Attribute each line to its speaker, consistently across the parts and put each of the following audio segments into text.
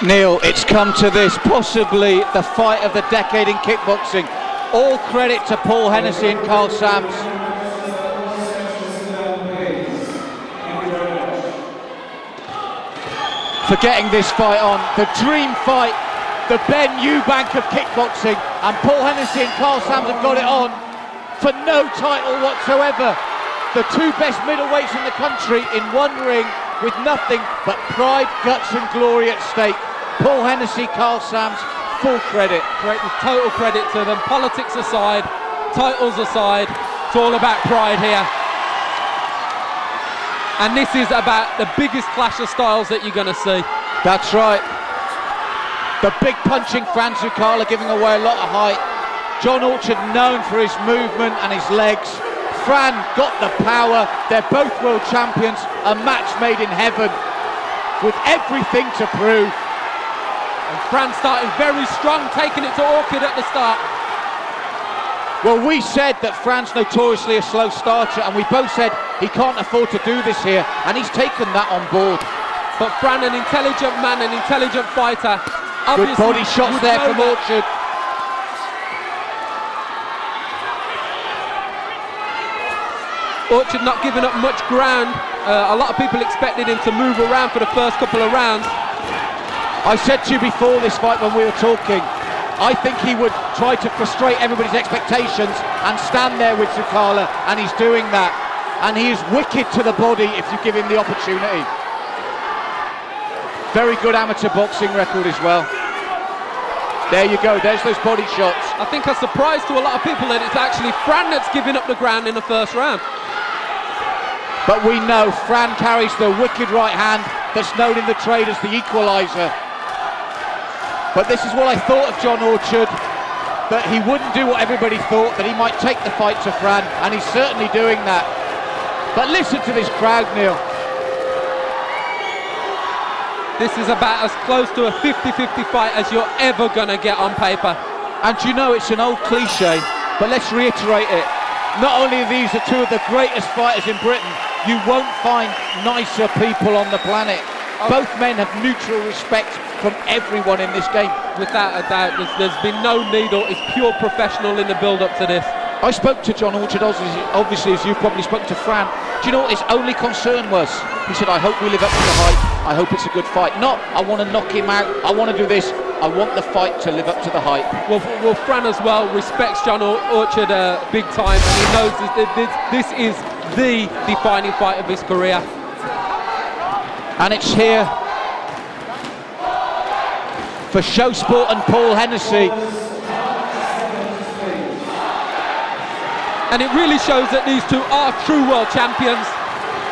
Speaker 1: Neil, it's come to this, possibly the fight of the decade in kickboxing. All credit to Paul Hennessy and Carl Sams. For getting this fight on, the dream fight, the Ben Eubank of kickboxing, and Paul Hennessy and Carl Sams have got it on for no title whatsoever. The two best middleweights in the country in one ring with nothing but pride, guts and glory at stake. Paul Hennessy, Carl Sams, full credit.
Speaker 2: Total credit to them. Politics aside, titles aside, it's all about pride here. And this is about the biggest clash of styles that you're going to see.
Speaker 1: That's right. The big punching Fran Zuccala giving away a lot of height. John Orchard known for his movement and his legs. Fran got the power. They're both world champions. A match made in heaven with everything to prove.
Speaker 2: And Fran starting very strong, taking it to Orchard at the start.
Speaker 1: Well, we said that Fran's notoriously a slow starter, and we both said he can't afford to do this here, and he's taken that on board.
Speaker 2: But Fran, an intelligent man, an intelligent fighter.
Speaker 1: Good body shots there from Orchard.
Speaker 2: Orchard not giving up much ground. A lot of people expected him to move around for the first couple of rounds.
Speaker 1: I said to you before this fight when we were talking, I think he would try to frustrate everybody's expectations and stand there with Zuccala, and he's doing that. And he is wicked to the body if you give him the opportunity. Very good amateur boxing record as well. There you go, there's those body shots.
Speaker 2: I think a surprise to a lot of people that it's actually Fran that's giving up the ground in the first round.
Speaker 1: But we know Fran carries the wicked right hand that's known in the trade as the equaliser. But this is what I thought of John Orchard, that he wouldn't do what everybody thought, that he might take the fight to Fran, and he's certainly doing that. But listen to this crowd, Neil.
Speaker 2: This is about as close to a 50-50 fight as you're ever going to get on paper.
Speaker 1: And you know, it's an old cliche, but let's reiterate it. Not only are these the two of the greatest fighters in Britain, you won't find nicer people on the planet. Both men have mutual respect from everyone in this game.
Speaker 2: Without a doubt, there's been no needle. It's pure professional in the build-up to this.
Speaker 1: I spoke to John Orchard, obviously, as you probably spoke to Fran. Do you know what his only concern was? He said, I hope we live up to the hype. I hope it's a good fight. Not, I want to knock him out. I want to do this. I want the fight to live up to the hype.
Speaker 2: Well, Fran as well respects John Orchard big time, and he knows this is the defining fight of his career.
Speaker 1: And it's here for Showsport and Paul Hennessy.
Speaker 2: And it really shows that these two are true world champions.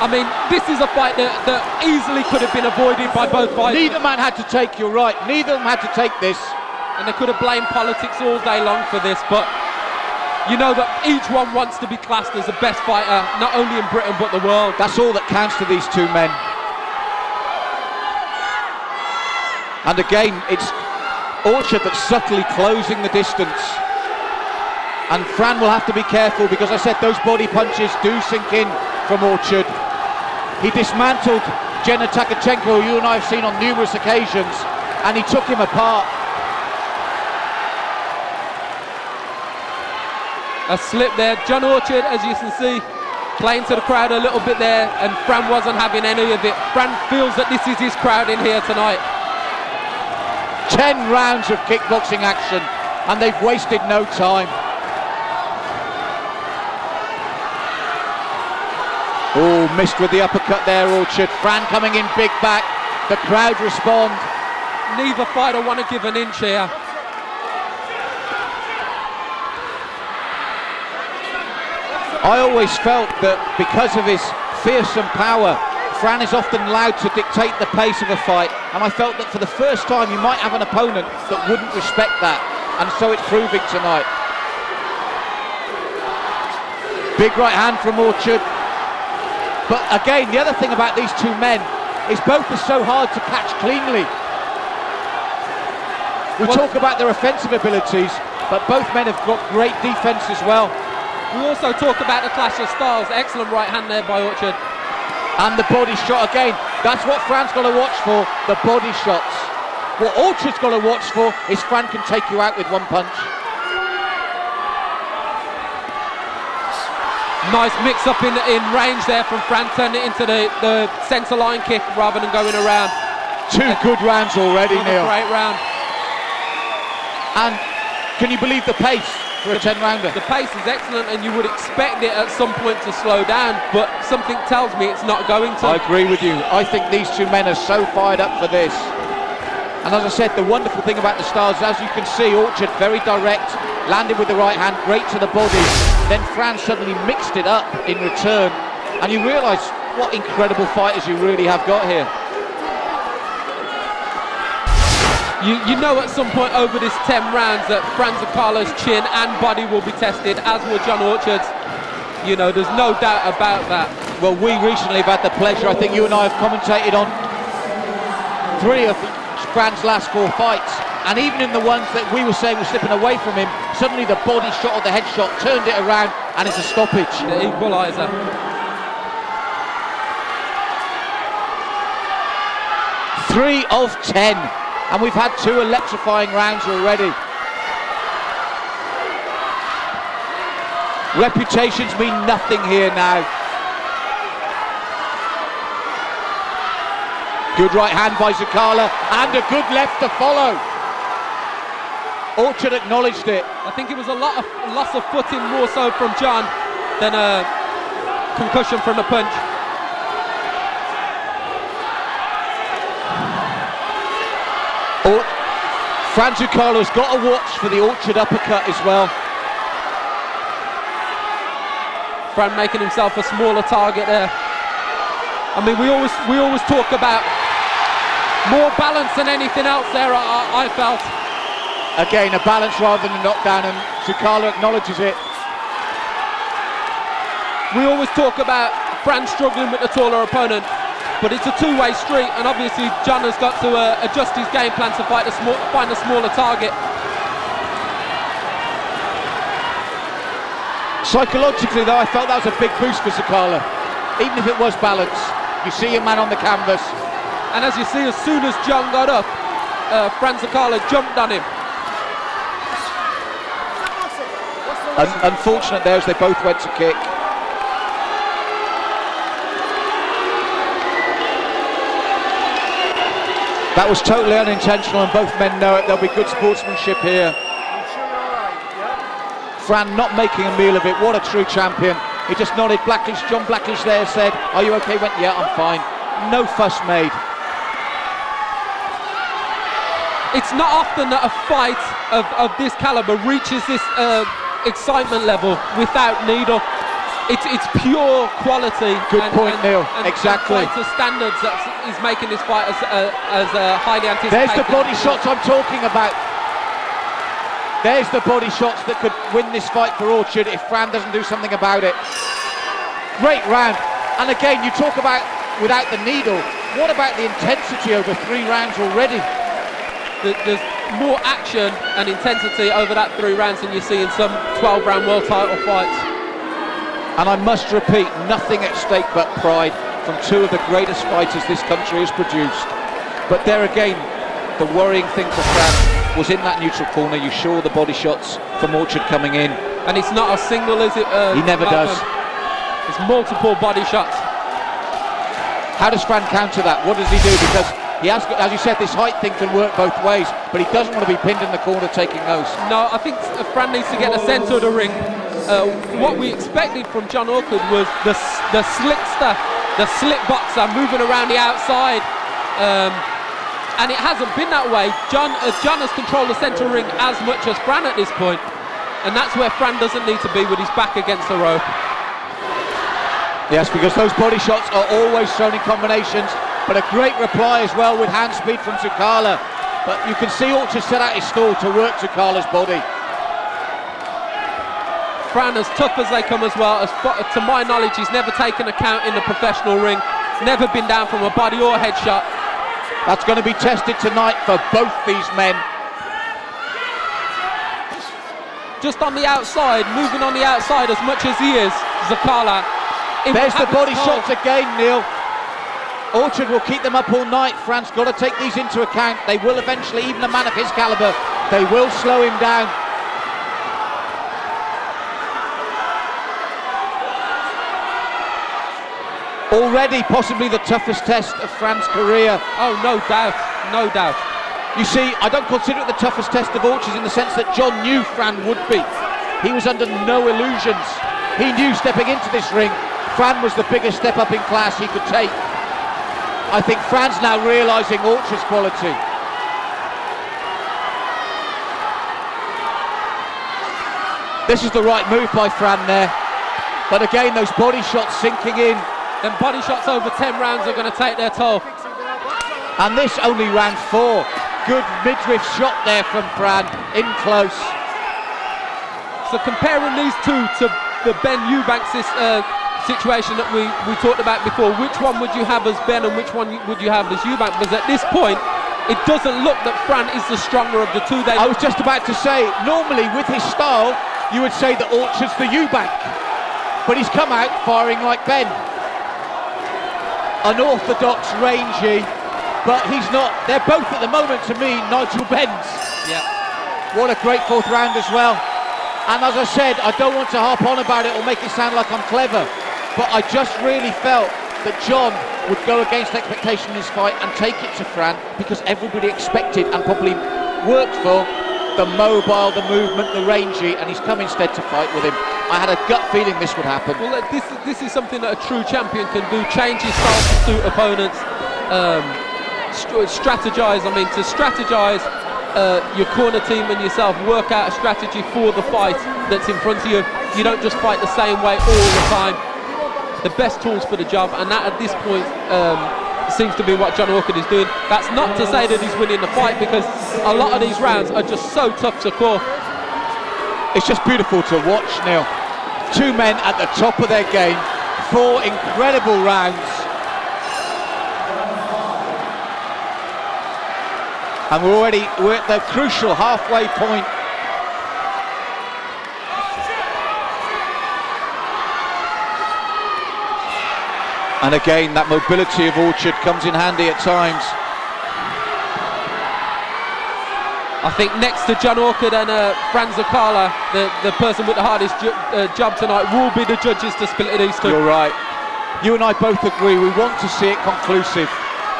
Speaker 2: I mean, this is a fight that easily could have been avoided by both fighters.
Speaker 1: Neither man had to take, you're right, neither of them had to take this.
Speaker 2: And they could have blamed politics all day long for this, but you know that each one wants to be classed as the best fighter, not only in Britain but the world.
Speaker 1: That's all that counts to these two men. And again, it's Orchard that's subtly closing the distance. And Fran will have to be careful, because I said those body punches do sink in from Orchard. He dismantled Jenna Takachenko, who you and I have seen on numerous occasions, and he took him apart.
Speaker 2: A slip there. John Orchard, as you can see, playing to the crowd a little bit there, and Fran wasn't having any of it. Fran feels that this is his crowd in here tonight.
Speaker 1: 10 rounds of kickboxing action, and they've wasted no time. Oh, missed with the uppercut there, Orchard. Fran coming in big back. The crowd respond.
Speaker 2: Neither fighter want to give an inch here.
Speaker 1: I always felt that because of his fearsome power, Fran is often allowed to dictate the pace of a fight, and I felt that for the first time you might have an opponent that wouldn't respect that, and so it's proving tonight. Big right hand from Orchard. But again, the other thing about these two men is both are so hard to catch cleanly. We talk about their offensive abilities, but both men have got great defense as well.
Speaker 2: We also talk about the clash of styles. Excellent right hand there by Orchard.
Speaker 1: And the body shot again. That's what Fran's got to watch for, the body shots. What Orchard's got to watch for is Fran can take you out with one punch.
Speaker 2: Nice mix-up in range there from Fran, turning it into the centre line kick rather than going around.
Speaker 1: Two good rounds already, Neil.
Speaker 2: Great round.
Speaker 1: And can you believe the pace for a 10-rounder?
Speaker 2: The pace is excellent, and you would expect it at some point to slow down, but something tells me it's not going to.
Speaker 1: I agree with you. I think these two men are so fired up for this. And as I said, the wonderful thing about the Stars, as you can see, Orchard very direct, landed with the right hand, great to the body. Then Fran suddenly mixed it up in return, and you realise what incredible fighters you really have got here.
Speaker 2: You know at some point over this 10 rounds that Fran Zakala's chin and body will be tested, as will John Orchard's. You know, there's no doubt about that.
Speaker 1: Well, we recently have had the pleasure, I think you and I have commentated on 3 of Fran's last 4 fights, and even in the ones that we were saying were slipping away from him, suddenly the body shot or the head shot turned it around, and it's a stoppage.
Speaker 2: The equaliser.
Speaker 1: 3 of 10. And we've had 2 electrifying rounds already. Reputations mean nothing here now. Good right hand by Zakala, and a good left to follow. Orchard acknowledged it.
Speaker 2: I think it was a lot of loss of footing more so from John than a concussion from the punch.
Speaker 1: Fran Zakala's got to watch for the Orchard uppercut as well.
Speaker 2: Fran making himself a smaller target there. I mean, we always talk about more balance than anything else there, I felt.
Speaker 1: Again, a balance rather than a knockdown, and Zakala acknowledges it.
Speaker 2: We always talk about Fran struggling with the taller opponent, but it's a two-way street, and obviously John has got to adjust his game plan to find a smaller target.
Speaker 1: Psychologically though, I felt that was a big boost for Zakala. Even if it was balance, you see your man on the canvas.
Speaker 2: And as you see, as soon as John got up, Fran Zakala jumped on him.
Speaker 1: Unfortunate there as they both went to kick. That was totally unintentional, and both men know it. There'll be good sportsmanship here. Fran not making a meal of it. What a true champion. He just nodded. Blacklish, John Blacklish there said, "Are you okay?" Went, "Yeah, I'm fine." No fuss made.
Speaker 2: It's not often that a fight of this caliber reaches this excitement level without needle. It's pure quality.
Speaker 1: Good point, Neil. Exactly.
Speaker 2: And fighter standards that is making this fight as highly anticipated.
Speaker 1: There's the body shots I'm talking about. There's the body shots that could win this fight for Orchard if Fran doesn't do something about it. Great round. And again, you talk about without the needle. What about the intensity over 3 rounds already?
Speaker 2: There's more action and intensity over that 3 rounds than you see in some 12-round world title fights.
Speaker 1: And I must repeat, nothing at stake but pride from 2 of the greatest fighters this country has produced. But there again, the worrying thing for Fran was in that neutral corner. You saw the body shots from Orchard coming in.
Speaker 2: And it's not a single, is it?
Speaker 1: He never does.
Speaker 2: It's multiple body shots.
Speaker 1: How does Fran counter that? What does he do? Because he has, as you said, this height thing can work both ways, but he doesn't want to be pinned in the corner taking those.
Speaker 2: No, I think Fran needs to get the centre of the ring. What we expected from John Orchard was the slickster, the slip boxer moving around the outside, and it hasn't been that way. John has controlled the centre ring as much as Fran at this point, and that's where Fran doesn't need to be, with his back against the rope.
Speaker 1: Yes, because those body shots are always thrown in combinations, but a great reply as well with hand speed from Zakala. But you can see Orchard set out his stall to work Zakala's body.
Speaker 2: Fran as tough as they come as well. To my knowledge, he's never taken a count in the professional ring, never been down from a body or head shot.
Speaker 1: That's going to be tested tonight for both these men.
Speaker 2: Just on the outside, moving on the outside as much as he is, Zakala.
Speaker 1: There's the body shots again, Neil. Orchard will keep them up all night. Fran's got to take these into account. They will eventually, even a man of his calibre, they will slow him down. Already possibly the toughest test of Fran's career.
Speaker 2: Oh, no doubt, no doubt.
Speaker 1: You see, I don't consider it the toughest test of Orchard's in the sense that John knew Fran would be. He was under no illusions. He knew stepping into this ring, Fran was the biggest step up in class he could take. I think Fran's now realising Orchard's quality. This is the right move by Fran there. But again, those body shots sinking in.
Speaker 2: Them body shots over 10 rounds are going to take their toll.
Speaker 1: And this only round 4. Good midriff shot there from Fran, in close.
Speaker 2: So comparing these two to the Ben Eubanks situation that we talked about before, which one would you have as Ben and which one would you have as Eubanks? Because at this point, it doesn't look that Fran is the stronger of the two.
Speaker 1: I was just about to say, normally with his style, you would say that Orchard's the Eubank. But he's come out firing like Ben. Unorthodox, rangy, but he's not. They're both at the moment, to me, Nigel Benns.
Speaker 2: Yeah.
Speaker 1: What a great 4th round as well. And as I said, I don't want to harp on about it or make it sound like I'm clever, but I just really felt that John would go against expectation in this fight and take it to Fran, because everybody expected and probably worked for the mobile, the movement, the rangy, and he's come instead to fight with him. I had a gut feeling this would happen.
Speaker 2: Well, this is something that a true champion can do: change his style to suit opponents, strategize. I mean, to strategize your corner team and yourself, work out a strategy for the fight that's in front of you. You don't just fight the same way all the time. The best tools for the job, and that at this point seems to be what John Orchard is doing. That's not to say that he's winning the fight, because a lot of these rounds are just so tough to call.
Speaker 1: It's just beautiful to watch, Neil. Two men at the top of their game, 4 incredible rounds. And we're at the crucial halfway point. And again, that mobility of Orchard comes in handy at times.
Speaker 2: I think next to John Orchard and Fran Zakala, the person with the hardest job tonight will be the judges to split these two.
Speaker 1: You're right. You and I both agree. We want to see it conclusive.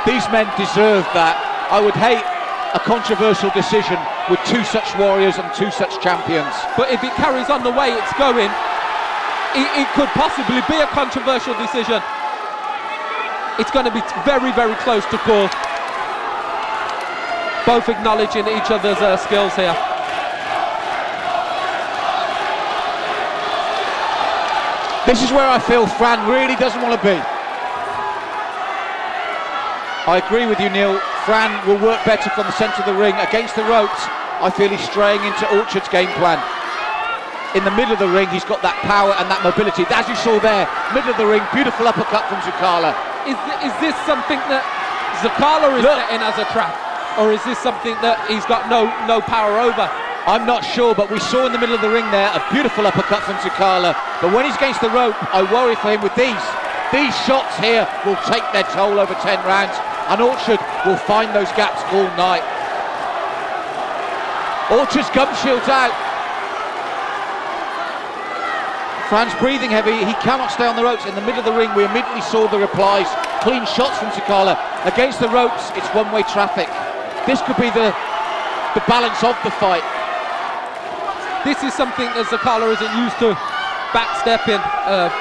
Speaker 1: These men deserve that. I would hate a controversial decision with 2 such warriors and 2 such champions.
Speaker 2: But if it carries on the way it's going, it could possibly be a controversial decision. It's going to be very, very close to call. Both acknowledging each other's skills here.
Speaker 1: This is where I feel Fran really doesn't want to be. I agree with you, Neil. Fran will work better from the centre of the ring. Against the ropes, I feel he's straying into Orchard's game plan. In the middle of the ring, he's got that power and that mobility. As you saw there, middle of the ring, beautiful uppercut from Zakala.
Speaker 2: Is this something that Zakala is setting as a trap? Or is this something that he's got no power over?
Speaker 1: I'm not sure, but we saw in the middle of the ring there a beautiful uppercut from Zakala. But when he's against the rope, I worry for him with these. These shots here will take their toll over 10 rounds, and Orchard will find those gaps all night. Orchard's gum shield's out. Fran's breathing heavy, he cannot stay on the ropes. In the middle of the ring, we immediately saw the replies. Clean shots from Zakala. Against the ropes, it's one-way traffic. This could be the balance of the fight.
Speaker 2: This is something that Zakala isn't used to. Backstepping,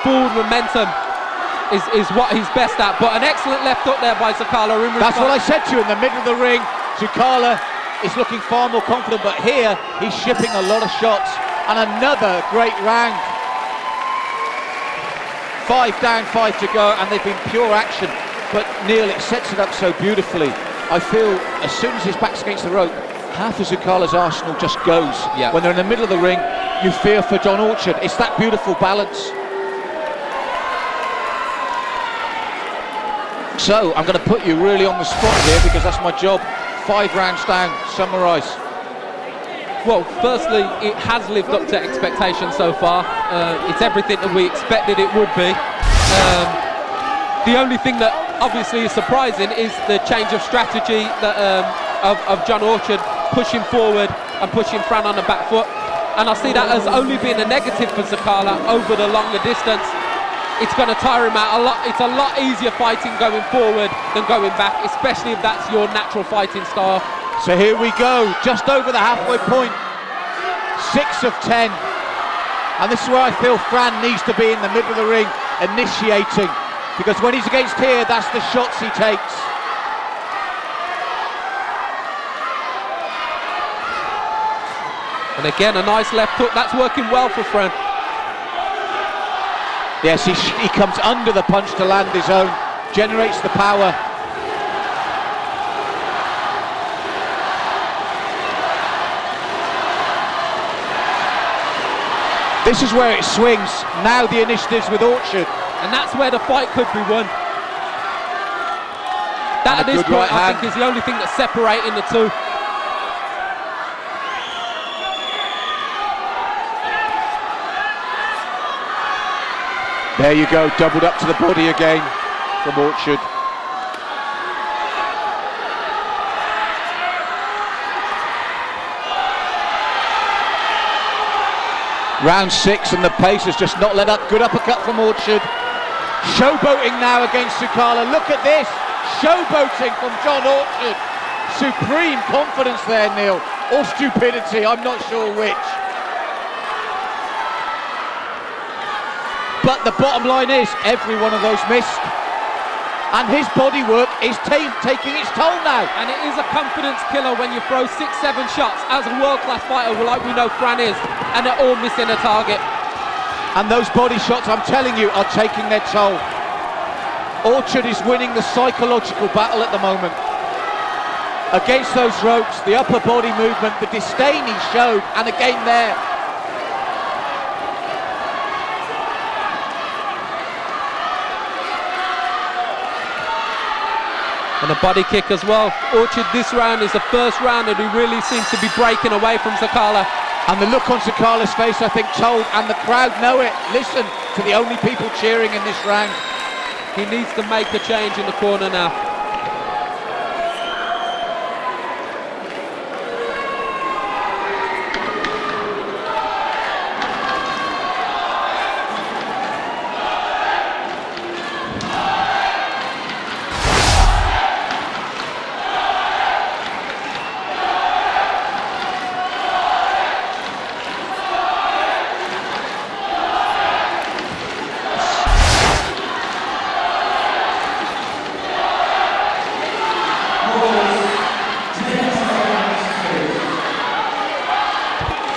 Speaker 2: forward momentum is what he's best at. But an excellent left hook there by Zakala.
Speaker 1: That's what I said to you. In the middle of the ring, Zakala is looking far more confident, but here he's shipping a lot of shots. And another great round. 5 down, 5 to go, and they've been pure action. But Neil, it sets it up so beautifully. I feel as soon as his back's against the rope, half of Zakala's arsenal just goes.
Speaker 2: Yeah.
Speaker 1: When they're in the middle of the ring, you fear for John Orchard. It's that beautiful balance. So I'm going to put you really on the spot here, because that's my job. 5 rounds down, summarise.
Speaker 2: Well, firstly, it has lived up to expectations so far. It's everything that we expected it would be. The only thing that obviously is surprising is the change of strategy that, of John Orchard, pushing forward and pushing Fran on the back foot. And I see that as only being a negative for Sakala over the longer distance. It's going to tire him out a lot. It's a lot easier fighting going forward than going back, especially if that's your natural fighting style.
Speaker 1: So here we go, just over the halfway point. 6 of 10. And this is where I feel Fran needs to be in the middle of the ring, initiating. Because when he's against here, that's the shots he takes.
Speaker 2: And again, a nice left hook. That's working well for Fran.
Speaker 1: Yes, he comes under the punch to land his own, generates the power. This is where it swings. Now the initiative's with Orchard.
Speaker 2: And that's where the fight could be won. That at this point, I think, is the only thing that's separating the two.
Speaker 1: There you go, doubled up to the body again from Orchard. Round 6 and the pace has just not let up. Good uppercut from Orchard. Showboating now against Sakala. Look at this, showboating from John Orchard. Supreme confidence there, Neil, or stupidity, I'm not sure which. But the bottom line is, every one of those missed. And his body work is taking its toll now.
Speaker 2: And it is a confidence killer when you throw 6-7 shots as a world-class fighter like we know Fran is, and they're all missing a target.
Speaker 1: And those body shots, I'm telling you, are taking their toll. Orchard is winning the psychological battle at the moment. Against those ropes, the upper body movement, the disdain he showed, and again there.
Speaker 2: And a body kick as well. Orchard this round is the first round that he really seems to be breaking away from Sakala.
Speaker 1: And the look on Sakala's face, I think, told, and the crowd know it. Listen to the only people cheering in this round.
Speaker 2: He needs to make a change in the corner now.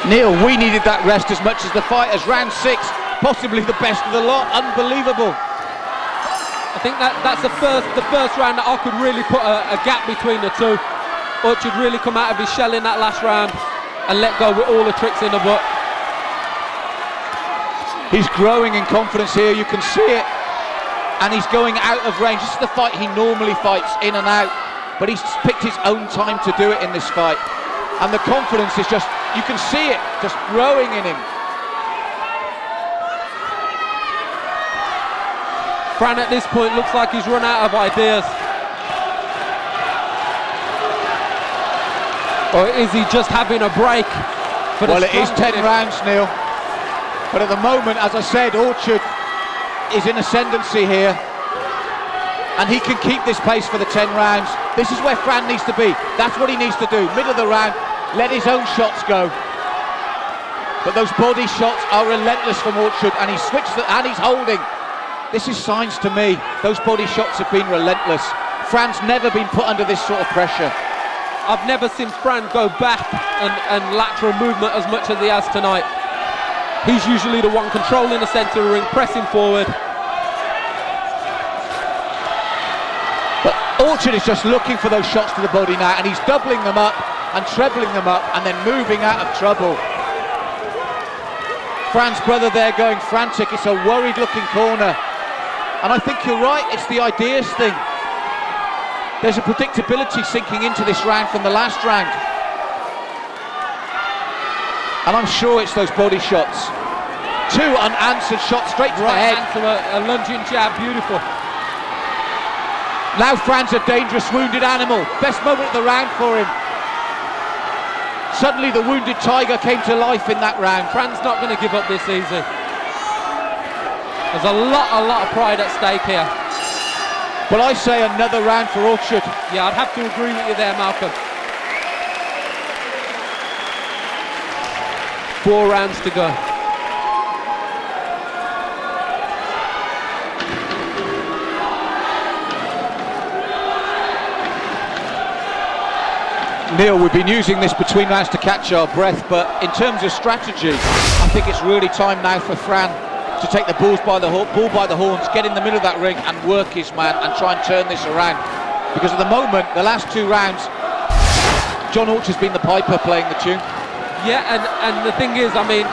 Speaker 1: Neil, we needed that rest as much as the fighters. Round 6, possibly the best of the lot. Unbelievable.
Speaker 2: I think that's the first round that I could really put a gap between the two. Orchard really come out of his shell in that last round and let go with all the tricks in the book.
Speaker 1: He's growing in confidence here, you can see it. And he's going out of range. This is the fight he normally fights, in and out. But he's picked his own time to do it in this fight. And the confidence is just, you can see it, just growing in him.
Speaker 2: Fran at this point looks like he's run out of ideas. Or is he just having a break?
Speaker 1: Well, it is 10 rounds, Neil. But at the moment, as I said, Orchard is in ascendancy here. And he can keep this pace for the 10 rounds. This is where Fran needs to be. That's what he needs to do. Middle of the round, let his own shots go. But those body shots are relentless from Orchard, and he switched and he's holding. This is signs to me. Those body shots have been relentless. Fran's never been put under this sort of pressure.
Speaker 2: I've never seen Fran go back and lateral movement as much as he has tonight. He's usually the one controlling the centre of the ring, pressing forward.
Speaker 1: But Orchard is just looking for those shots to the body now, and he's doubling them up and trebling them up and then moving out of trouble. Fran's brother there going frantic. It's a worried looking corner. And I think you're right, it's the ideas thing. There's a predictability sinking into this round from the last round. And I'm sure it's those body shots. 2 unanswered shots straight to the head.
Speaker 2: Right hand to a lunging jab, beautiful.
Speaker 1: Now Fran's a dangerous wounded animal. Best moment of the round for him. Suddenly the wounded tiger came to life in that round.
Speaker 2: Fran's not going to give up this easy. There's a lot of pride at stake here.
Speaker 1: But I say another round for Orchard.
Speaker 2: Yeah, I'd have to agree with you there, Malcolm. 4 rounds to go.
Speaker 1: Neil, we've been using this between rounds to catch our breath, but in terms of strategy, I think it's really time now for Fran to take the bull by the horns, get in the middle of that ring and work his man and try and turn this around. Because at the moment, the last 2 rounds, John Orchard's been the piper playing the tune.
Speaker 2: Yeah, and the thing is, I mean,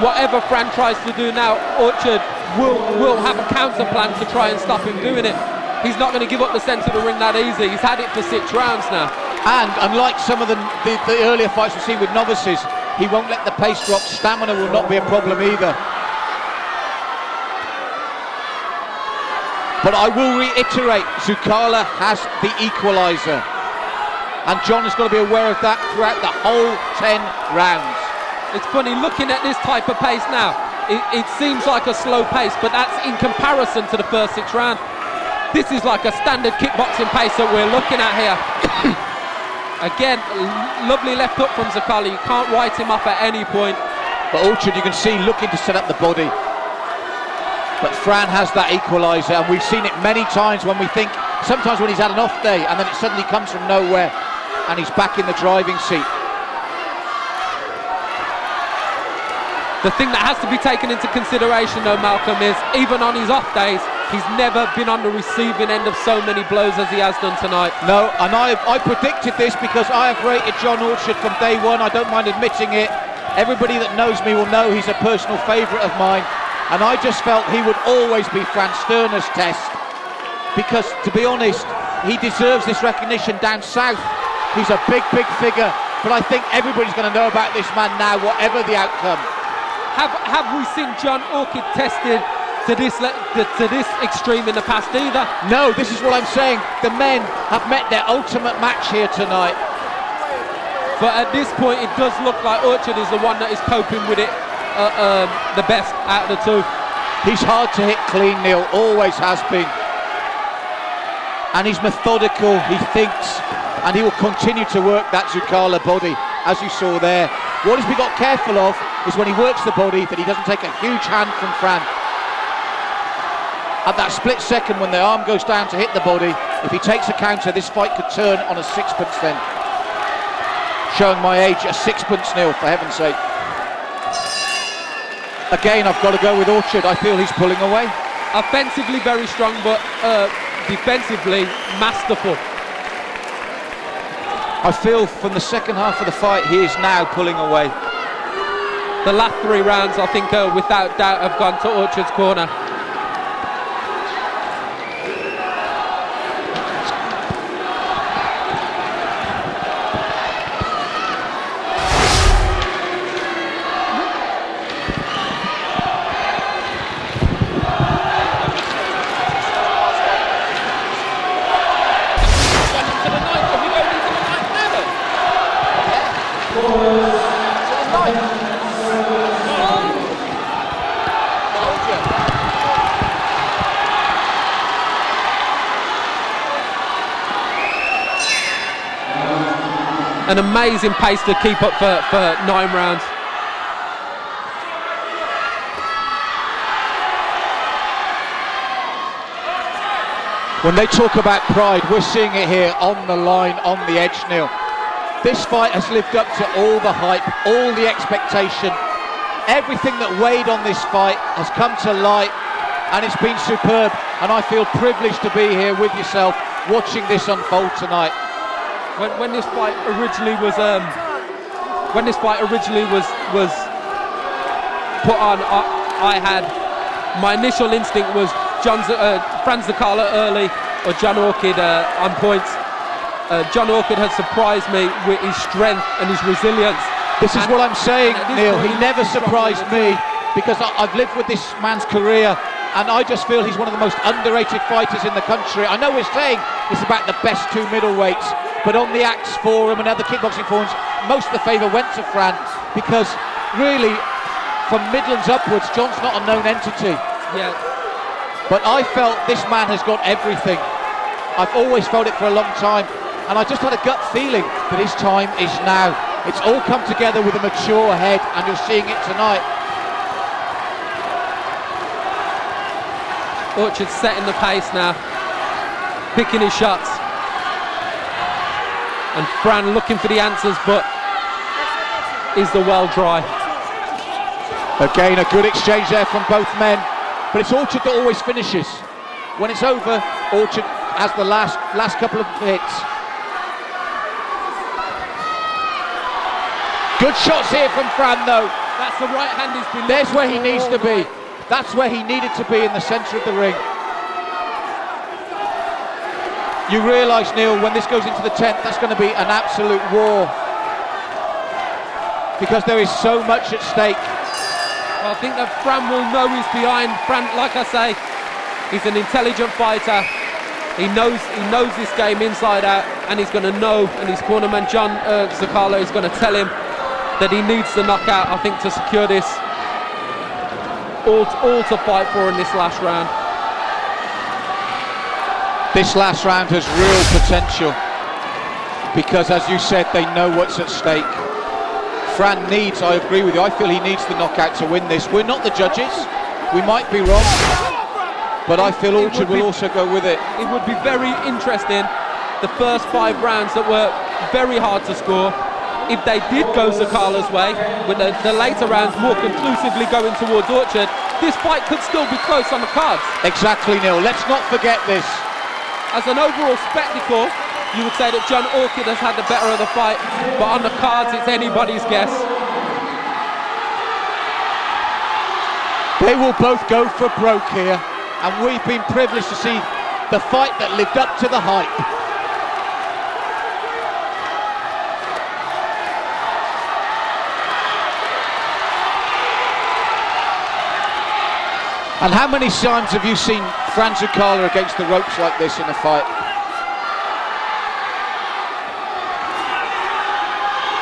Speaker 2: whatever Fran tries to do now, Orchard will have a counter plan to try and stop him doing it. He's not going to give up the centre of the ring that easy. He's had it for 6 rounds now.
Speaker 1: And unlike some of the earlier fights we've seen with novices, he won't let the pace drop. Stamina will not be a problem either. But I will reiterate, Zukala has the equaliser. And John has got to be aware of that throughout the whole 10 rounds.
Speaker 2: It's funny, looking at this type of pace now, it seems like a slow pace, but that's in comparison to the first 6 rounds. This is like a standard kickboxing pace that we're looking at here. Again, lovely left hook from Zukala. You can't write him off at any point.
Speaker 1: But Orchard, you can see, looking to set up the body. But Fran has that equaliser, and we've seen it many times when we think, sometimes when he's had an off day, and then it suddenly comes from nowhere, and he's back in the driving seat.
Speaker 2: The thing that has to be taken into consideration, though, Malcolm, is even on his off days, he's never been on the receiving end of so many blows as he has done tonight.
Speaker 1: No, and I predicted this because I have rated John Orchard from day one. I don't mind admitting it. Everybody that knows me will know he's a personal favourite of mine. And I just felt he would always be Fran Sterner's test. Because, to be honest, he deserves this recognition down south. He's a big figure. But I think everybody's going to know about this man now, whatever the outcome.
Speaker 2: Have we seen John Orchard tested to this extreme in the past either?
Speaker 1: No, this is what I'm saying. The men have met their ultimate match here tonight.
Speaker 2: But at this point, it does look like Orchard is the one that is coping with it the best out of the 2.
Speaker 1: He's hard to hit clean, Neil, always has been. And he's methodical, he thinks, and he will continue to work that Zukala body, as you saw there. What he's got careful of is when he works the body, that he doesn't take a huge hand from Fran. At that split second when the arm goes down to hit the body, if he takes a counter, this fight could turn on a 6pence then. Showing my age, a 6pence, Neil, for heaven's sake. Again, I've got to go with Orchard. I feel he's pulling away.
Speaker 2: Offensively very strong, but defensively masterful.
Speaker 1: I feel from the second half of the fight, he is now pulling away.
Speaker 2: The last 3 rounds, I think, without doubt, have gone to Orchard's corner. An amazing pace to keep up for 9 rounds.
Speaker 1: When they talk about pride, we're seeing it here on the line, on the edge, Neil. This fight has lived up to all the hype, all the expectation. Everything that weighed on this fight has come to light, and it's been superb. And I feel privileged to be here with yourself, watching this unfold tonight.
Speaker 2: When this fight originally was put on, I had my initial instinct was Fran Zukala early or John Orchard on points. John Orchard has surprised me with his strength and his resilience.
Speaker 1: This is what I'm saying, Neil. He never surprised me because I've lived with this man's career and I just feel he's one of the most underrated fighters in the country. I know we're saying it's about the best two middleweights, but on the Axe Forum and other kickboxing forums, most of the favour went to Fran, because really, from Midlands upwards, John's not a known entity.
Speaker 2: Yeah.
Speaker 1: But I felt this man has got everything. I've always felt it for a long time, and I just had a gut feeling that his time is now. It's all come together with a mature head, and you're seeing it tonight.
Speaker 2: Orchard setting the pace now, picking his shots, and Fran looking for the answers, but is the well dry.
Speaker 1: Again, a good exchange there from both men, but it's Orchard that always finishes. When it's over, Orchard has the last couple of hits. Good shots here from Fran, though.
Speaker 2: That's the right hand he's been.
Speaker 1: There's where he needs to be. That's where he needed to be, in the centre of the ring. You realise, Neil, when this goes into the 10th, that's going to be an absolute war, because there is so much at stake.
Speaker 2: Well, I think that Fran will know he's behind. Fran, like I say, he's an intelligent fighter. He knows this game inside out, and he's going to know, and his cornerman John Zakala is going to tell him that he needs the knockout, I think, to secure this. All to fight for in this last round.
Speaker 1: This last round has real potential, because, as you said, they know what's at stake. Fran needs, I agree with you, I feel he needs the knockout to win this. We're not the judges, we might be wrong, but I feel Orchard will also go with it.
Speaker 2: It would be very interesting, the first 5 rounds that were very hard to score, if they did go Zakala's way, with the later rounds more conclusively going towards Orchard, this fight could still be close on the cards.
Speaker 1: Exactly, Neil, let's not forget this.
Speaker 2: As an overall spectacle, you would say that John Orchid has had the better of the fight, but on the cards it's anybody's guess.
Speaker 1: They will both go for broke here, and we've been privileged to see the fight that lived up to the hype. And how many times have you seen Fran Zakala against the ropes like this in a fight?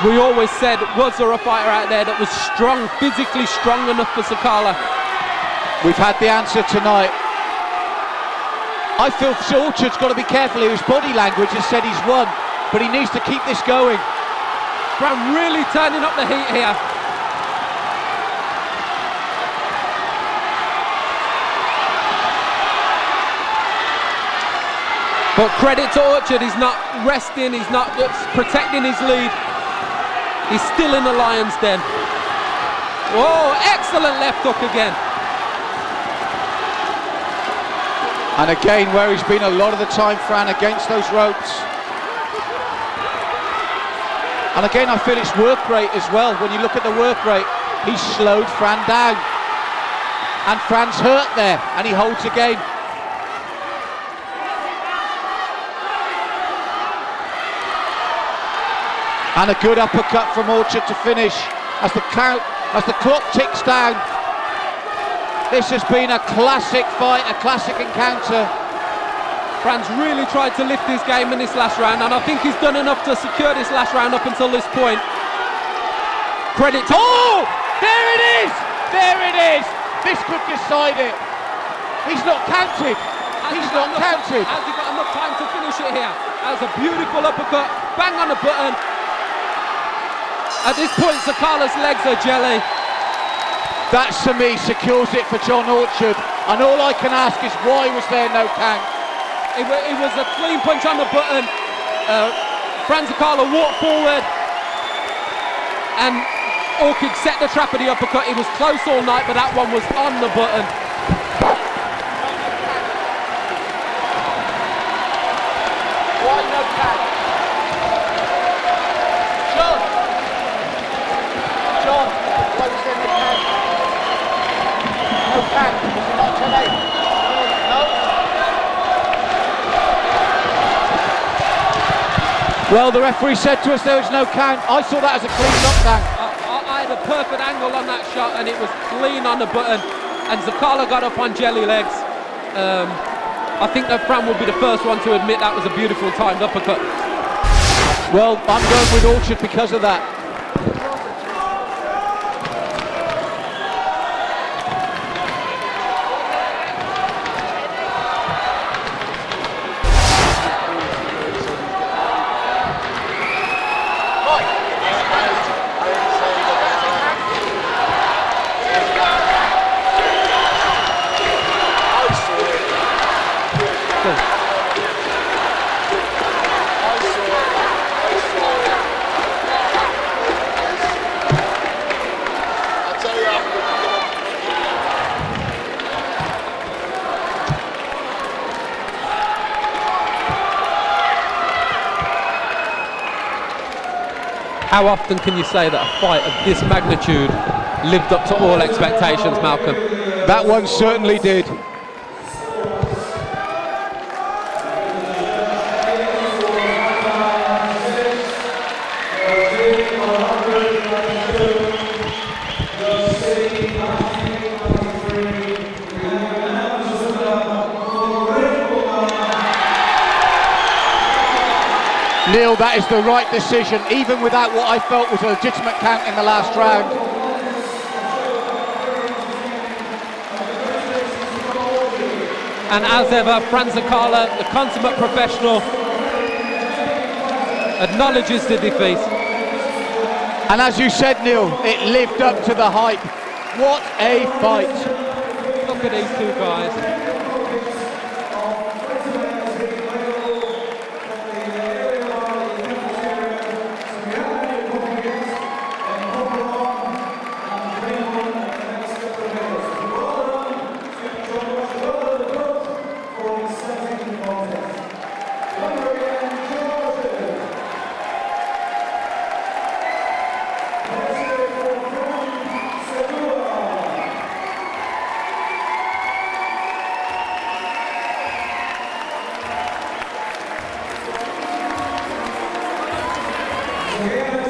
Speaker 2: We always said, was there a fighter out there that was strong, physically strong enough for Zakala?
Speaker 1: We've had the answer tonight. I feel Orchard's got to be careful here. His body language has said he's won, but he needs to keep this going.
Speaker 2: Fran really turning up the heat here. But credit to Orchard, he's not resting, he's not protecting his lead. He's still in the lion's den. Whoa, excellent left hook again.
Speaker 1: And again, where he's been a lot of the time, Fran, against those ropes. And again, I feel it's work rate as well. When you look at the work rate, he's slowed Fran down. And Fran's hurt there, and he holds again. And a good uppercut from Orchard to finish as the clock ticks down. This has been a classic fight, a classic encounter.
Speaker 2: Fran's really tried to lift his game in this last round, and I think he's done enough to secure this last round up until this point. Credit to...
Speaker 1: Oh! There it is! There it is! This could decide it. He's not counted. He's not counted.
Speaker 2: Has he got enough time to finish it here? That was a beautiful uppercut, bang on the button. At this point, Zakala's legs are jelly.
Speaker 1: That, to me, secures it for John Orchard. And all I can ask is, why was there no count?
Speaker 2: It was a clean punch on the button. Fran Zakala walked forward, and Orchid set the trap of the uppercut. It was close all night, but that one was on the button.
Speaker 1: Why no count? John, why was there no count? No count, not today. No? Well, the referee said to us there was no count. I saw that as a clean knockdown.
Speaker 2: I had a perfect angle on that shot, and it was clean on the button. and Zakala got up on jelly legs. I think that Fran will be the first one to admit that was a beautiful timed uppercut.
Speaker 1: Well, I'm going with Orchard because of that.
Speaker 2: How often can you say that a fight of this magnitude lived up to all expectations, Malcolm?
Speaker 1: That one certainly did. Neil, that is the right decision, even without what I felt was a legitimate count in the last round.
Speaker 2: And as ever, Fran Zakala, the consummate professional, acknowledges the defeat.
Speaker 1: And as you said, Neil, it lived up to the hype. What a fight.
Speaker 2: Look at these two guys.
Speaker 3: Yeah.